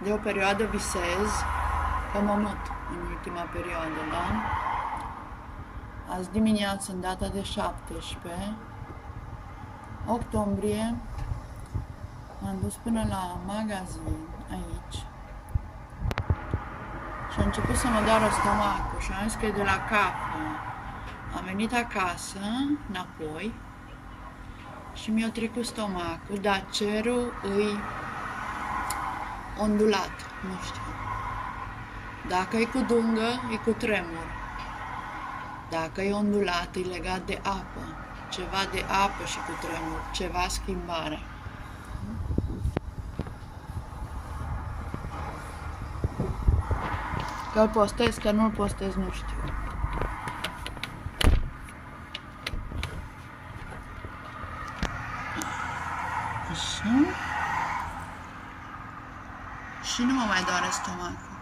de o perioadă visez că mă mut în ultima perioadă, da? Azi dimineață, în data de 17 octombrie, m-am dus până la magazin, aici, și a început să mă doară stomacul și am zis că e de la capă. Am venit acasă, înapoi, și mi-a trecut stomacul, dar cerul îi ondulat, nu știu. Dacă e cu dungă, e cu tremur. Dacă e ondulat, e legat de apă. Ceva de apă și cu tremur, ceva schimbare. Că-l postez, că nu-l postez, nu știu. Așa. Și nu mă mai doare stomacul.